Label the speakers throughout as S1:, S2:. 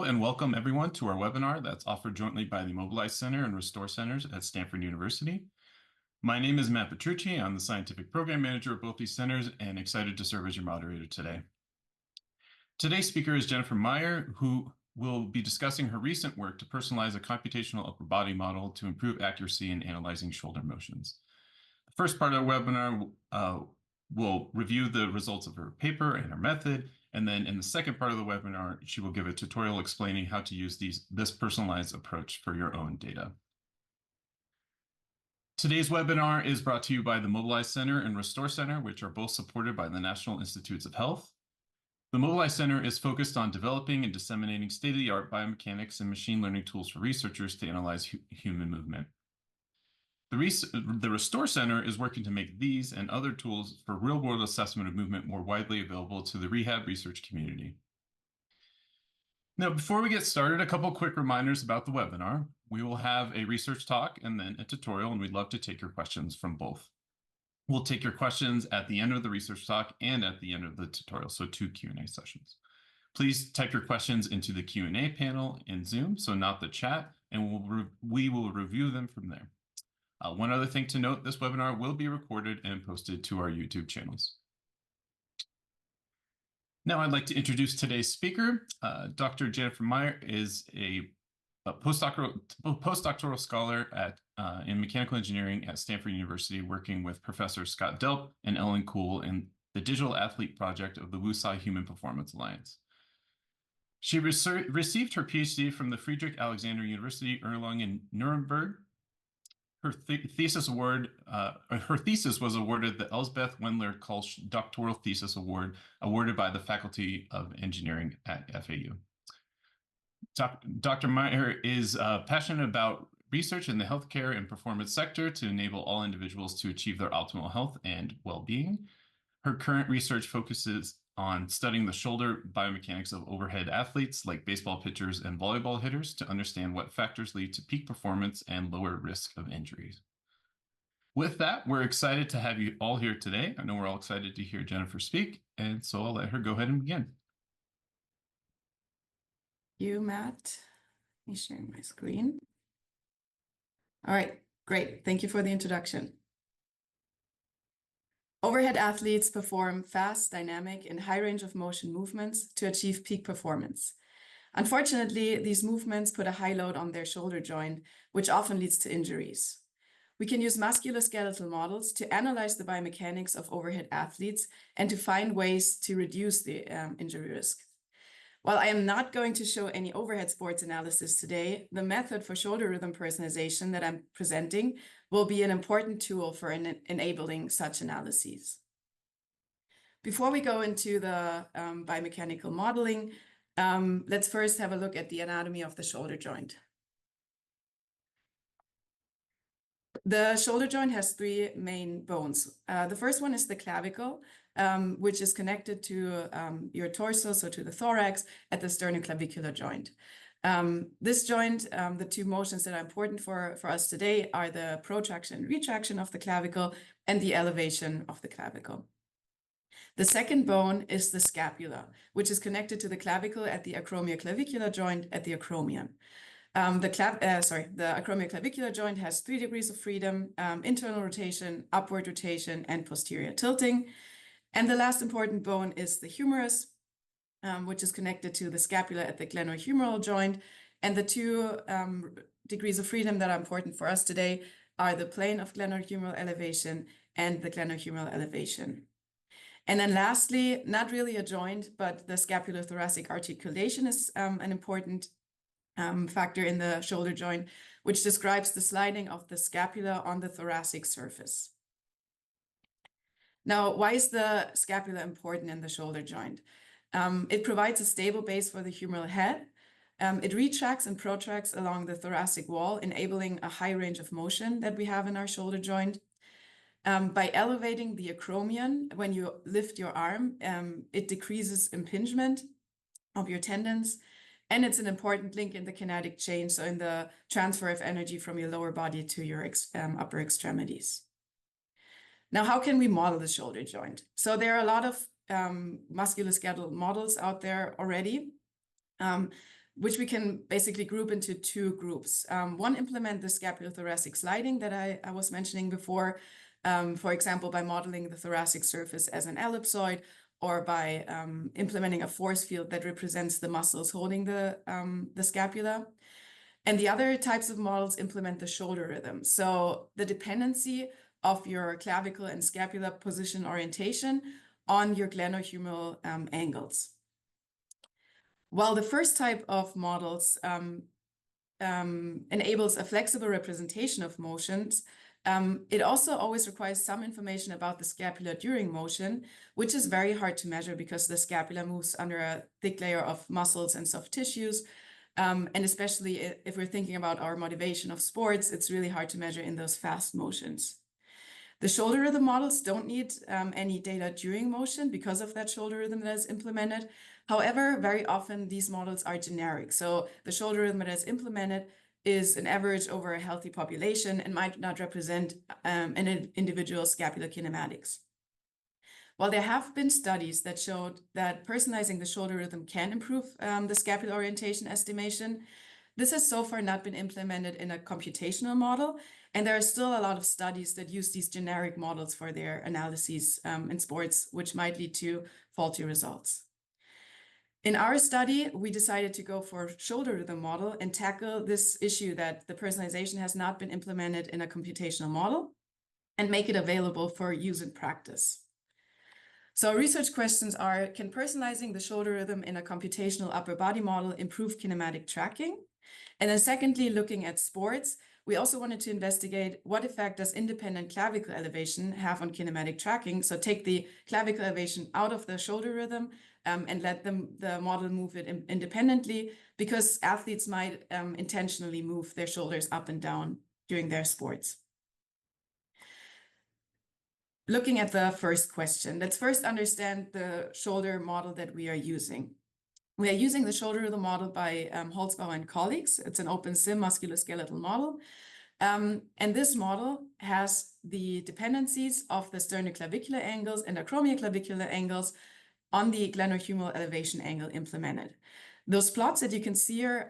S1: and welcome everyone to our webinar that's offered jointly by the Mobilize Center and Restore Centers at Stanford University. My name is Matt Petrucci. I'm the Scientific Program Manager of both these centers and excited to serve as your moderator today. Today's speaker is Jennifer Maier, who will be discussing her recent work to personalize a computational upper body model to improve accuracy in analyzing shoulder motions. The first part of the webinar will review the results of her paper and her method. And then in the second part of the webinar, she will give a tutorial explaining how to use this personalized approach for your own data. Today's webinar is brought to you by the Mobilize Center and Restore Center, which are both supported by the National Institutes of Health. The Mobilize Center is focused on developing and disseminating state-of-the-art biomechanics and machine learning tools for researchers to analyze human movement. The Restore Center is working to make these and other tools for real-world assessment of movement more widely available to the rehab research community. Now, before we get started, a couple quick reminders about the webinar. We will have a research talk and then a tutorial, and we'd love to take your questions from both. We'll take your questions at the end of the research talk and at the end of the tutorial, so 2 Q&A sessions. Please type your questions into the Q&A panel in Zoom, so not the chat, and we will review them from there. One other thing to note, this webinar will be recorded and posted to our YouTube channels. Now I'd like to introduce today's speaker. Dr. Jennifer Maier is a postdoctoral scholar in mechanical engineering at Stanford University, working with Professor Scott Delp and Ellen Kuhl in the Digital Athlete Project of the WUSA Human Performance Alliance. She received her PhD from the Friedrich Alexander University, Erlangen in Nuremberg. Her thesis was awarded the Elsbeth Wendler-Kulsch Doctoral Thesis Award, awarded by the Faculty of Engineering at FAU. Dr. Maier is passionate about research in the healthcare and performance sector to enable all individuals to achieve their optimal health and well-being. Her current research focuses on studying the shoulder biomechanics of overhead athletes like baseball pitchers and volleyball hitters to understand what factors lead to peak performance and lower risk of injuries. With that, we're excited to have you all here today. I know we're all excited to hear Jennifer speak, and so I'll let her go ahead and begin.
S2: You, Matt. Let me share my screen. All right, great. Thank you for the introduction. Overhead athletes perform fast, dynamic, and high range of motion movements to achieve peak performance. Unfortunately, these movements put a high load on their shoulder joint, which often leads to injuries. We can use musculoskeletal models to analyze the biomechanics of overhead athletes and to find ways to reduce the injury risk. While I am not going to show any overhead sports analysis today, the method for shoulder rhythm personalization that I'm presenting will be an important tool for enabling such analyses. Before we go into the biomechanical modeling, let's first have a look at the anatomy of the shoulder joint. The shoulder joint has 3 main bones. The first one is the clavicle, which is connected to your torso, so to the thorax, at the sternoclavicular joint. This joint, the 2 motions that are important for us today are the protraction and retraction of the clavicle and the elevation of the clavicle. The second bone is the scapula, which is connected to the clavicle at the acromioclavicular joint at the acromion. The acromioclavicular joint has 3 degrees of freedom: internal rotation, upward rotation, and posterior tilting. And the last important bone is the humerus, which is connected to the scapula at the glenohumeral joint. And the 2 degrees of freedom that are important for us today are the plane of glenohumeral elevation and the glenohumeral elevation. And then lastly, not really a joint, but the scapulothoracic articulation is an important factor in the shoulder joint, which describes the sliding of the scapula on the thoracic surface. Now, why is the scapula important in the shoulder joint? It provides a stable base for the humeral head. It retracts and protracts along the thoracic wall, enabling a high range of motion that we have in our shoulder joint. By elevating the acromion, when you lift your arm, it decreases impingement of your tendons, and it's an important link in the kinetic chain, so in the transfer of energy from your lower body to your upper extremities. Now, how can we model the shoulder joint? So there are a lot of musculoskeletal models out there already. which we can basically group into two groups. One, implement the scapulothoracic sliding that I was mentioning before, for example, by modeling the thoracic surface as an ellipsoid, or by implementing a force field that represents the muscles holding the scapula. And the other types of models implement the shoulder rhythm. So the dependency of your clavicle and scapula position orientation on your glenohumeral angles. While the first type of models enables a flexible representation of motions, it also always requires some information about the scapula during motion, which is very hard to measure because the scapula moves under a thick layer of muscles and soft tissues. And especially if we're thinking about our motivation of sports, it's really hard to measure in those fast motions. The shoulder rhythm models don't need any data during motion because of that shoulder rhythm that is implemented. However, very often these models are generic. So the shoulder rhythm that is implemented is an average over a healthy population and might not represent an individual scapular kinematics. While there have been studies that showed that personalizing the shoulder rhythm can improve the scapular orientation estimation, this has so far not been implemented in a computational model, and there are still a lot of studies that use these generic models for their analyses in sports, which might lead to faulty results. In our study, we decided to go for shoulder rhythm model and tackle this issue that the personalization has not been implemented in a computational model and make it available for use in practice. So research questions are, can personalizing the shoulder rhythm in a computational upper body model improve kinematic tracking? And then secondly, looking at sports, we also wanted to investigate what effect does independent clavicle elevation have on kinematic tracking. So take the clavicle elevation out of the shoulder rhythm and let the model move it independently, because athletes might intentionally move their shoulders up and down during their sports. Looking at the first question, let's first understand the shoulder model that we are using. We are using the shoulder rhythm model by Holzbauer and colleagues. It's an open sim musculoskeletal model. And this model has the dependencies of the sternoclavicular angles and acromioclavicular angles on the glenohumeral elevation angle implemented. Those plots that you can see here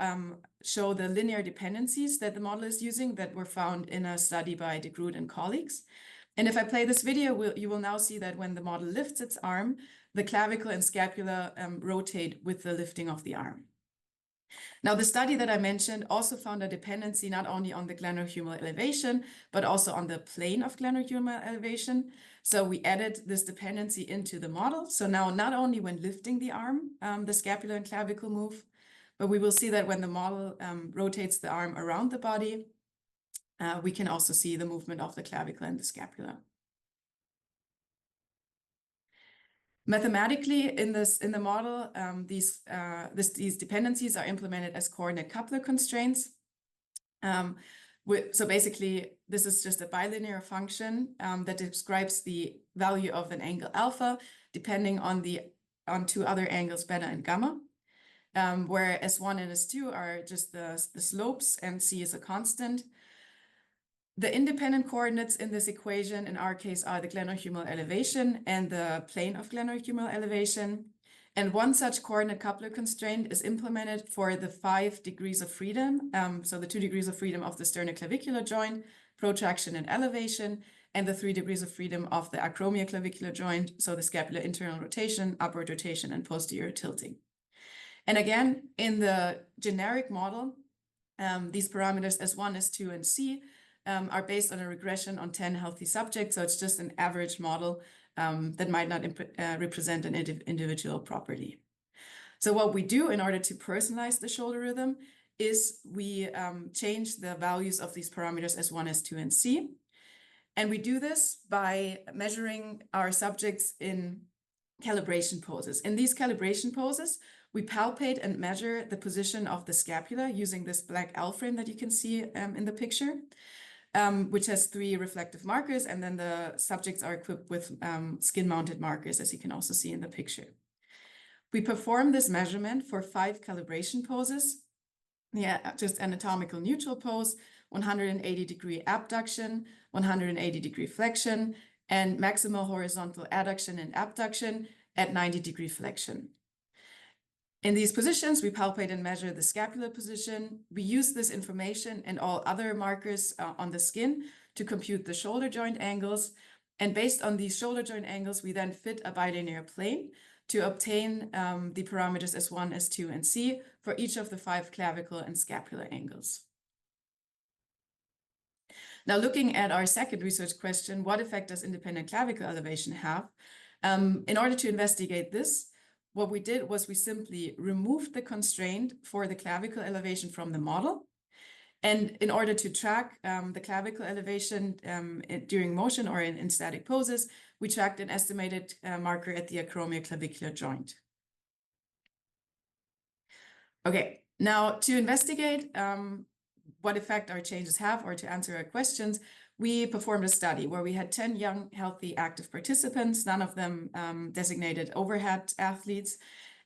S2: show the linear dependencies that the model is using that were found in a study by de Groot and colleagues. And if I play this video, you will now see that when the model lifts its arm, the clavicle and scapula rotate with the lifting of the arm. Now, the study that I mentioned also found a dependency not only on the glenohumeral elevation, but also on the plane of glenohumeral elevation. So we added this dependency into the model. So now not only when lifting the arm, the scapula and clavicle move, but we will see that when the model rotates the arm around the body, we can also see the movement of the clavicle and the scapula. Mathematically, in the model, these dependencies are implemented as coordinate coupler constraints. So basically, this is just a bilinear function that describes the value of an angle alpha depending on two other angles, beta and gamma, where S1 and S2 are just the slopes and C is a constant. The independent coordinates in this equation, in our case, are the glenohumeral elevation and the plane of glenohumeral elevation. And one such coordinate coupler constraint is implemented for the 5 degrees of freedom. So the 2 degrees of freedom of the sternoclavicular joint, protraction and elevation, and the 3 degrees of freedom of the acromioclavicular joint. So the scapular internal rotation, upward rotation, and posterior tilting. And again, in the generic model, these parameters S1, S2, and C are based on a regression on 10 healthy subjects. So it's just an average model that might not represent an individual property. So what we do in order to personalize the shoulder rhythm is we change the values of these parameters S1, S2, and C. And we do this by measuring our subjects in calibration poses. In these calibration poses, we palpate and measure the position of the scapula using this black L frame that you can see in the picture. Which has 3 reflective markers, and then the subjects are equipped with skin-mounted markers, as you can also see in the picture. We perform this measurement for 5 calibration poses. Yeah, just anatomical neutral pose, 180-degree abduction, 180-degree flexion, and maximal horizontal adduction and abduction at 90-degree flexion. In these positions, we palpate and measure the scapular position. We use this information and all other markers on the skin to compute the shoulder joint angles. And based on these shoulder joint angles, we then fit a bilinear plane to obtain the parameters S1, S2, and C for each of the 5 clavicle and scapular angles. Now, looking at our second research question, what effect does independent clavicle elevation have? In order to investigate this, what we did was we simply removed the constraint for the clavicle elevation from the model. And in order to track the clavicle elevation during motion or in static poses, we tracked an estimated marker at the acromioclavicular joint. Okay, now to investigate what effect our changes have or to answer our questions, we performed a study where we had 10 young, healthy, active participants, none of them designated overhead athletes.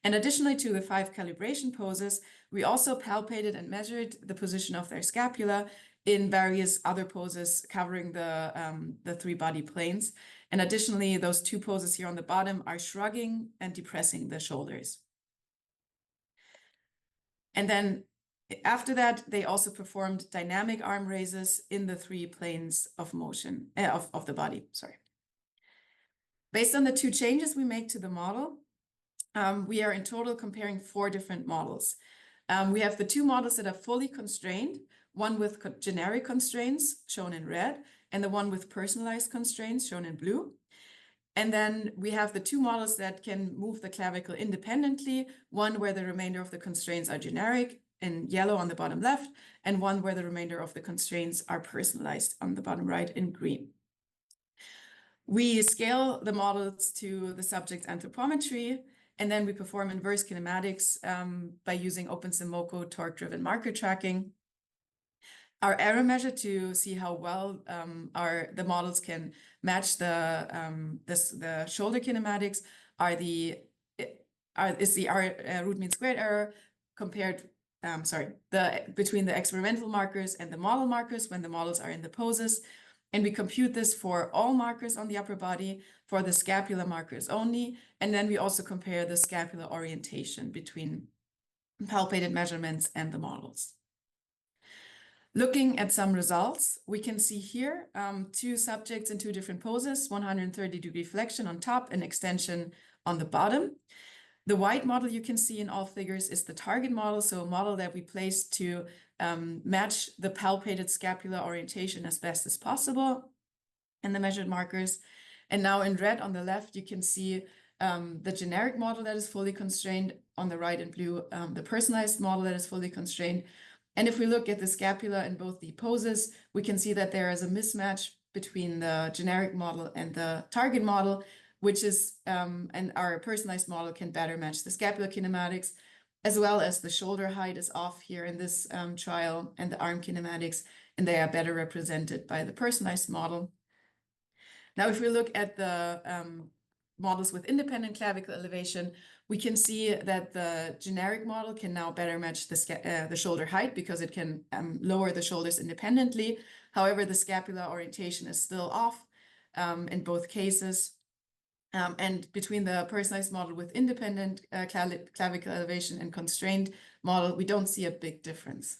S2: And additionally to the 5 calibration poses, we also palpated and measured the position of their scapula in various other poses covering the 3 body planes. And additionally, those 2 poses here on the bottom are shrugging and depressing the shoulders. And then after that, they also performed dynamic arm raises in the 3 planes of motion, of the body, sorry. Based on the 2 changes we make to the model, we are in total comparing 4 different models. We have the 2 models that are fully constrained, one with generic constraints shown in red, and the one with personalized constraints shown in blue. And then we have the 2 models that can move the clavicle independently, one where the remainder of the constraints are generic in yellow on the bottom left, and one where the remainder of the constraints are personalized on the bottom right in green. We scale the models to the subject's anthropometry, and then we perform inverse kinematics by using OpenSIMOCO torque-driven marker tracking. Our error measure to see how well the models can match the shoulder kinematics is the root mean squared error compared between the experimental markers and the model markers when the models are in the poses. And we compute this for all markers on the upper body, for the scapular markers only. And then we also compare the scapular orientation between palpated measurements and the models. Looking at some results, we can see here 2 subjects in 2 different poses, 130-degree flexion on top and extension on the bottom. The white model you can see in all figures is the target model, so a model that we placed to match the palpated scapular orientation as best as possible and the measured markers. And now in red on the left, you can see the generic model that is fully constrained on the right in blue, the personalized model that is fully constrained. And if we look at the scapula in both the poses, we can see that there is a mismatch between the generic model and the target model, which is, and our personalized model can better match the scapular kinematics, as well as the shoulder height is off here in this trial and the arm kinematics, and they are better represented by the personalized model. Now, if we look at the models with independent clavicle elevation, we can see that the generic model can now better match the shoulder height because it can lower the shoulders independently. However, the scapular orientation is still off in both cases. And between the personalized model with independent clavicle elevation and constrained model, we don't see a big difference.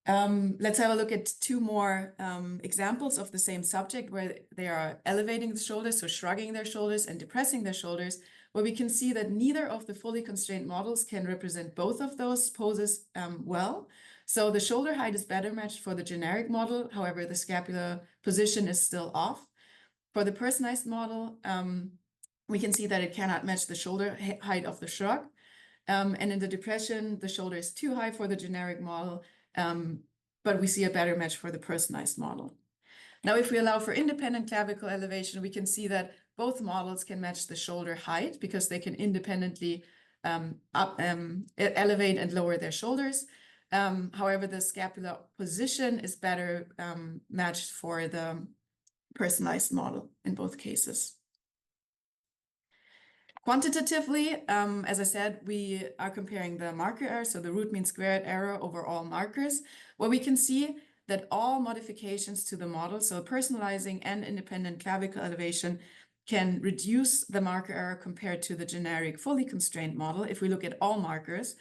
S2: Let's have a look at 2 more examples of the same subject where they are elevating the shoulders, so shrugging their shoulders and depressing their shoulders, where we can see that neither of the fully constrained models can represent both of those poses well. So the shoulder height is better matched for the generic model. However, the scapular position is still off. For the personalized model, we can see that it cannot match the shoulder height of the shrug. And in the depression, the shoulder is too high for the generic model, but we see a better match for the personalized model. Now, if we allow for independent clavicle elevation, we can see that both models can match the shoulder height because they can independently elevate and lower their shoulders. However, the scapular position is better matched for the personalized model in both cases. Quantitatively, as I said, we are comparing the marker error, so the root mean squared error over all markers, where we can see that all modifications to the model, so personalizing and independent clavicle elevation, can reduce the marker error compared to the generic fully constrained model if we look at all markers.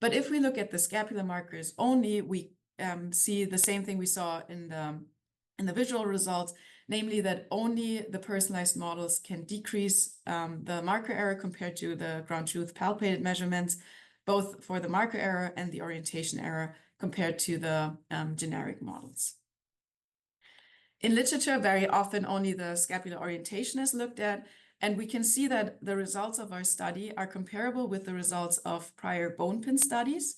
S2: But if we look at the scapular markers only, we see the same thing we saw in the visual results, namely that only the personalized models can decrease the marker error compared to the ground truth palpated measurements, both for the marker error and the orientation error compared to the generic models. In literature, very often only the scapular orientation is looked at, and we can see that the results of our study are comparable with the results of prior bone pin studies,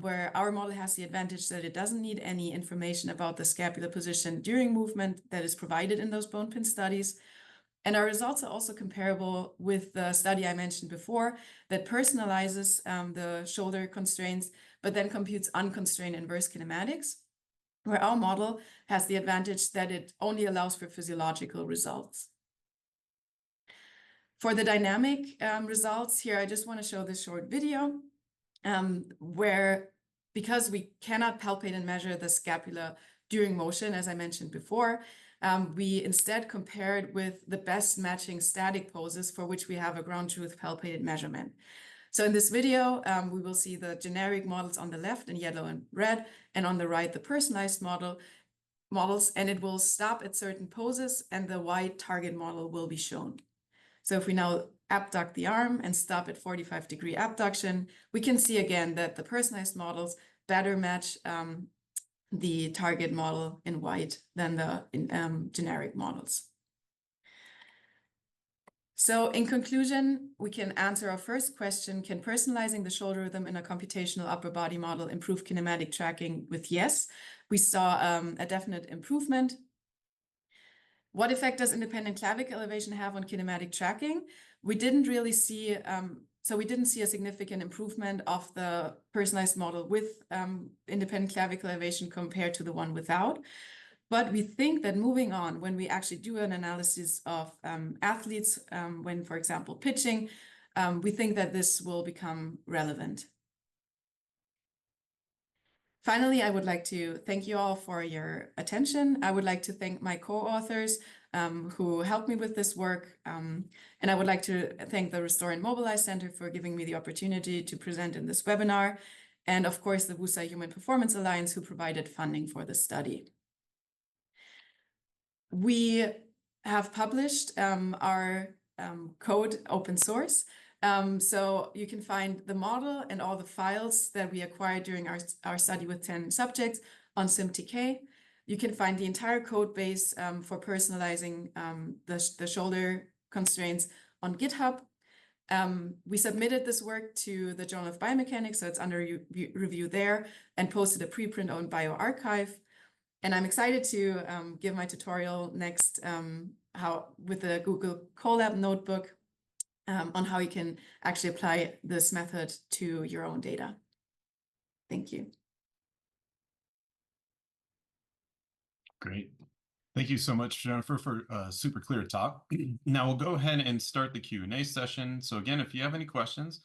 S2: where our model has the advantage that it doesn't need any information about the scapular position during movement that is provided in those bone pin studies. And our results are also comparable with the study I mentioned before that personalizes the shoulder constraints, but then computes unconstrained inverse kinematics, where our model has the advantage that it only allows for physiological results. For the dynamic results here, I just want to show this short video where, because we cannot palpate and measure the scapula during motion, as I mentioned before, we instead compared with the best matching static poses for which we have a ground truth palpated measurement. So in this video, we will see the generic models on the left in yellow and red, and on the right, the personalized models, and it will stop at certain poses and the white target model will be shown. So if we now abduct the arm and stop at 45-degree abduction, we can see again that the personalized models better match the target model in white than the generic models. So in conclusion, we can answer our first question: can personalizing the shoulder rhythm in a computational upper body model improve kinematic tracking? With yes, we saw a definite improvement. What effect does independent clavicle elevation have on kinematic tracking? We didn't really see, so we didn't see a significant improvement of the personalized model with independent clavicle elevation compared to the one without. But we think that moving on, when we actually do an analysis of athletes, when, for example, pitching, we think that this will become relevant. Finally, I would like to thank you all for your attention. I would like to thank my co-authors who helped me with this work. And I would like to thank the Restore and Mobilize Center for giving me the opportunity to present in this webinar. And of course, the WUSA Human Performance Alliance, who provided funding for the study. We have published our code open source. So you can find the model and all the files that we acquired during our study with 10 subjects on SimTK. You can find the entire code base for personalizing the shoulder constraints on GitHub. We submitted this work to the Journal of Biomechanics, so it's under review there, and posted a preprint on bioRxiv. And I'm excited to give my tutorial next with the Google Colab notebook on how you can actually apply this method to your own data. Thank you.
S1: Great. Thank you so much, Jennifer, for a super clear talk. Now we'll go ahead and start the Q&A session. So again, if you have any questions,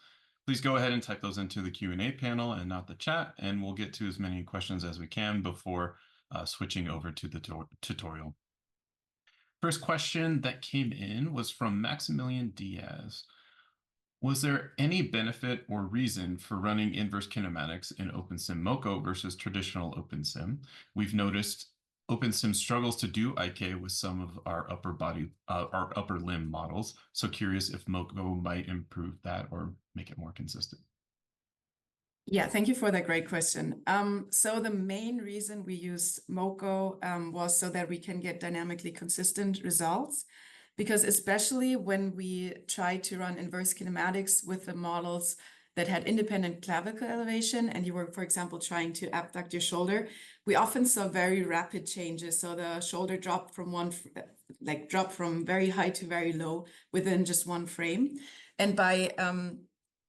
S1: please go ahead and type those into the Q&A panel and not the chat, and we'll get to as many questions as we can before switching over to the tutorial. First question that came in was from Maximilian Diaz. Was there any benefit or reason for running inverse kinematics in OpenSim MoCo versus traditional OpenSim? We've noticed OpenSim struggles to do IK with some of our upper limb models. So curious if MoCo might improve that or make it more consistent.
S2: Yeah, thank you for that great question. So the main reason we used MoCo was so that we can get dynamically consistent results. Because especially when we tried to run inverse kinematics with the models that had independent clavicle elevation, and you were, for example, trying to abduct your shoulder, we often saw very rapid changes. So the shoulder dropped from very high to very low within just one frame. And by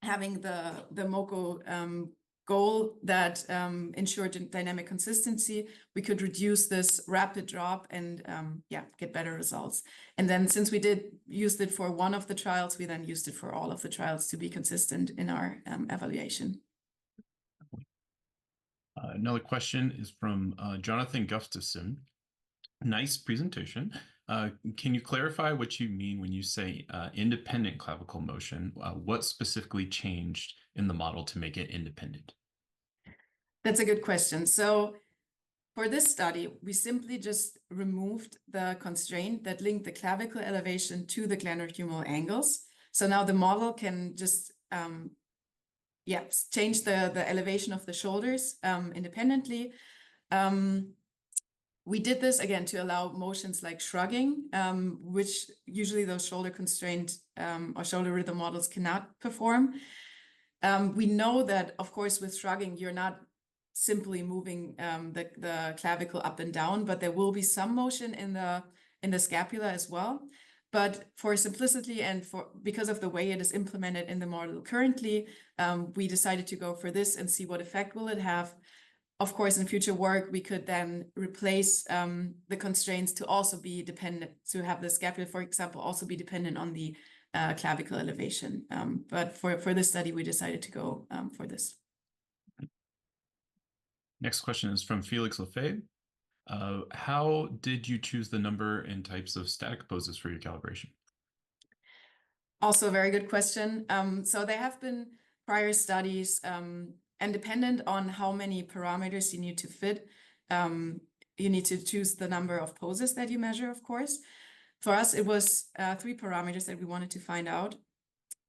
S2: having the MoCo goal that ensured dynamic consistency, we could reduce this rapid drop and get better results. And then since we used it for one of the trials, we then used it for all of the trials to be consistent in our evaluation. Another question is from Jonathan Gustafson. Nice presentation.
S1: Can you clarify what you mean when you say independent clavicle motion? What specifically changed in the model to make it independent?
S2: That's a good question. So for this study, we simply just removed the constraint that linked the clavicle elevation to the glenohumeral angles. So now the model can just change the elevation of the shoulders independently. We did this again to allow motions like shrugging, which usually those shoulder constraint or shoulder rhythm models cannot perform. We know that, of course, with shrugging, you're not simply moving the clavicle up and down, but there will be some motion in the scapula as well. But for simplicity and because of the way it is implemented in the model currently, we decided to go for this and see what effect will it have. Of course, in future work, we could then replace the constraints to also be dependent, to have the scapula, for example, also be dependent on the clavicle elevation. But for this study, we decided to go for this.
S1: Next question is from Felix Lefebvre. How did you choose the number and types of static poses for your calibration?
S2: Also a very good question. So there have been prior studies, and dependent on how many parameters you need to fit, you need to choose the number of poses that you measure, of course. For us, it was 3 parameters that we wanted to find out.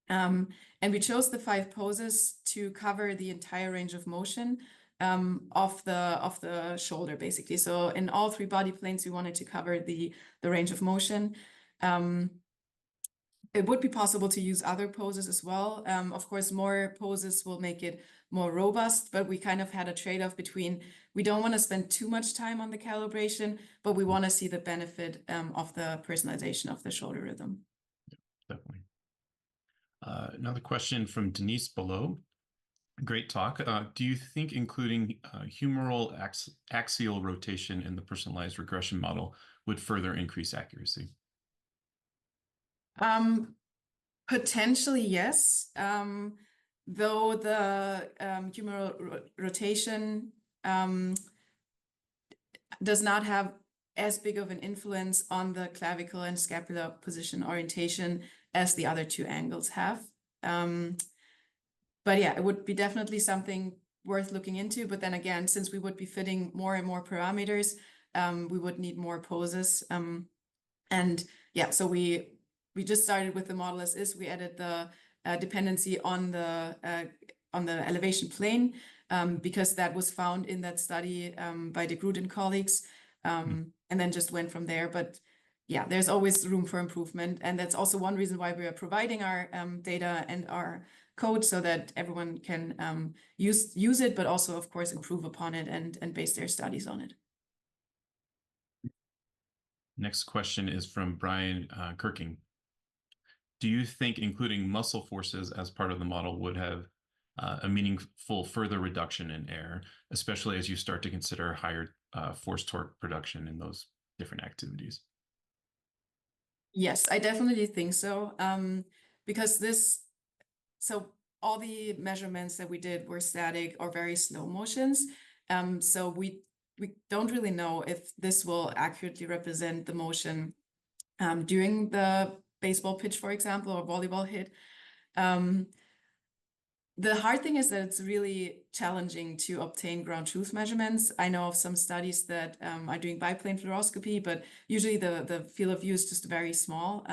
S2: And we chose the 5 poses to cover the entire range of motion of the shoulder, basically. So in all 3 body planes, we wanted to cover the range of motion. It would be possible to use other poses as well. Of course, more poses will make it more robust, but we kind of had a trade-off between, we don't want to spend too much time on the calibration, but we want to see the benefit of the personalization of the shoulder rhythm.
S1: Definitely. Another question from Denise below. Great talk. Do you think including humeral axial rotation in the personalized regression model would further increase accuracy?
S2: Potentially, yes. Though the humeral rotation does not have as big of an influence on the clavicle and scapular position orientation as the other 2 angles have. But yeah, it would be definitely something worth looking into. But then again, since we would be fitting more and more parameters, we would need more poses. And yeah, so we just started with the model as is. We added the dependency on the elevation plane because that was found in that study by de Groot and colleagues, and then just went from there. But yeah, there's always room for improvement. And that's also one reason why we are providing our data and our code so that everyone can use it, but also, of course, improve upon it and base their studies on it.
S1: Next question is from Brian Kirking. Do you think including muscle forces as part of the model would have a meaningful further reduction in error, especially as you start to consider higher force torque production in those different activities?
S2: Yes, I definitely think so. Because so all the measurements that we did were static or very slow motions. So we don't really know if this will accurately represent the motion during the baseball pitch, for example, or volleyball hit. The hard thing is that it's really challenging to obtain ground truth measurements. I know of some studies that are doing biplane fluoroscopy, but usually the field of view is just very small.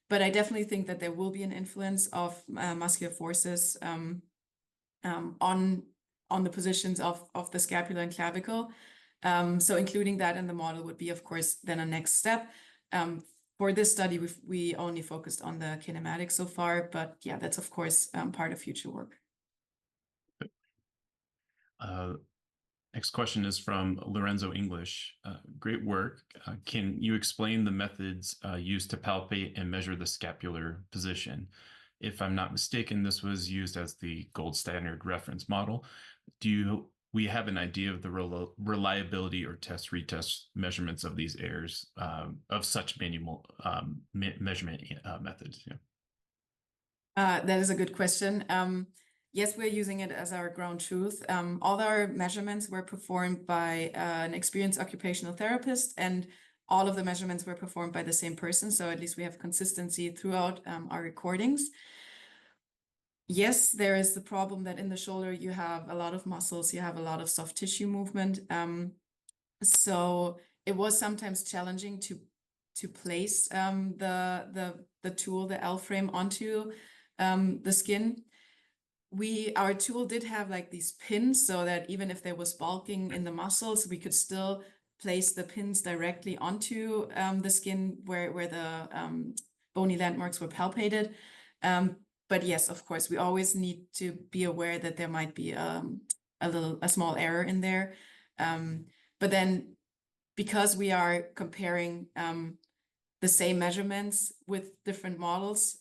S2: But I definitely think that there will be an influence of muscular forces on the positions of the scapula and clavicle. So including that in the model would be, of course, then a next step. For this study, we only focused on the kinematics so far, but yeah, that's of course part of future work.
S1: Next question is from Lorenzo English. Great work. Can you explain the methods used to palpate and measure the scapular position? If I'm not mistaken, this was used as the gold standard reference model. Do we have an idea of the reliability or retest measurements of these errors of such manual measurement methods? Yeah.
S2: That is a good question. Yes, we're using it as our ground truth. All our measurements were performed by an experienced occupational therapist, and all of the measurements were performed by the same person. So at least we have consistency throughout our recordings. Yes, there is the problem that in the shoulder you have a lot of muscles, you have a lot of soft tissue movement. So it was sometimes challenging to place the tool, the L frame, onto the skin. Our tool did have like these pins, so that even if there was bulking in the muscles, we could still place the pins directly onto the skin where the bony landmarks were palpated. But yes, of course, we always need to be aware that there might be a small error in there. But then, because we are comparing the same measurements with different models,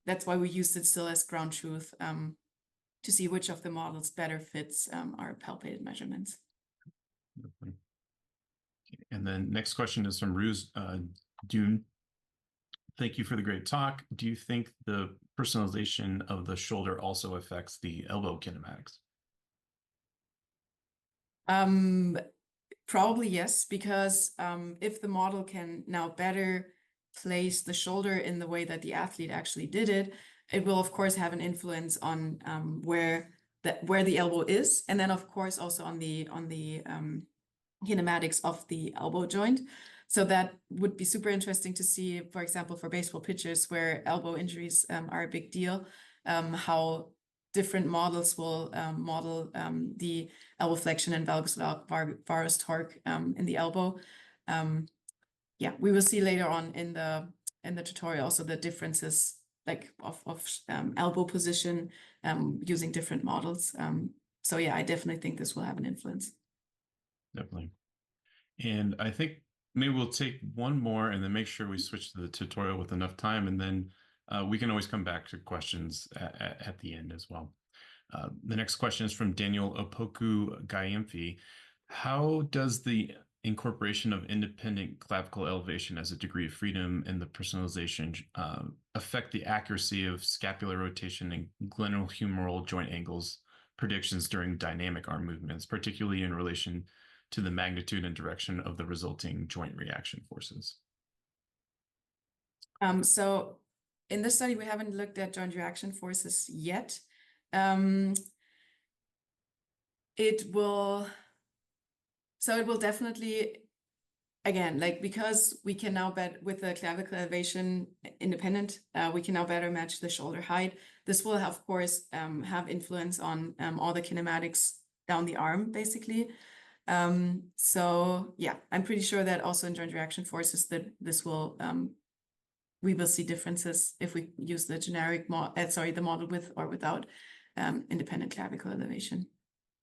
S2: that's why we used it still as ground truth to see which of the models better fits our palpated measurements.
S1: And then next question is from Ruse Dune. Thank you for the great talk. Do you think the personalization of the shoulder also affects the elbow kinematics?
S2: Probably yes, because if the model can now better place the shoulder in the way that the athlete actually did it, it will of course have an influence on where the elbow is, and then of course also on the kinematics of the elbow joint. So that would be super interesting to see, for example, for baseball pitchers where elbow injuries are a big deal, how different models will model the elbow flexion and valgus varus torque in the elbow. Yeah, we will see later on in the tutorial also the differences like of elbow position using different models. So yeah, I definitely think this will have an influence.
S1: Definitely. And I think maybe we'll take one more and then make sure we switch to the tutorial with enough time, and then we can always come back to questions at the end as well. The next question is from Daniel Opoku Gayamfi. How does the incorporation of independent clavicle elevation as a degree of freedom in the personalization affect the accuracy of scapular rotation and glenohumeral joint angles predictions during dynamic arm movements, particularly in relation to the magnitude and direction of the resulting joint reaction forces?
S2: So in this study, we haven't looked at joint reaction forces yet. It will definitely, again, like, because we can now with the clavicle elevation independent, we can now better match the shoulder height. This will of course have influence on all the kinematics down the arm, basically. So yeah, I'm pretty sure that also in joint reaction forces that this will we will see differences if we use the generic the model with or without independent clavicle elevation.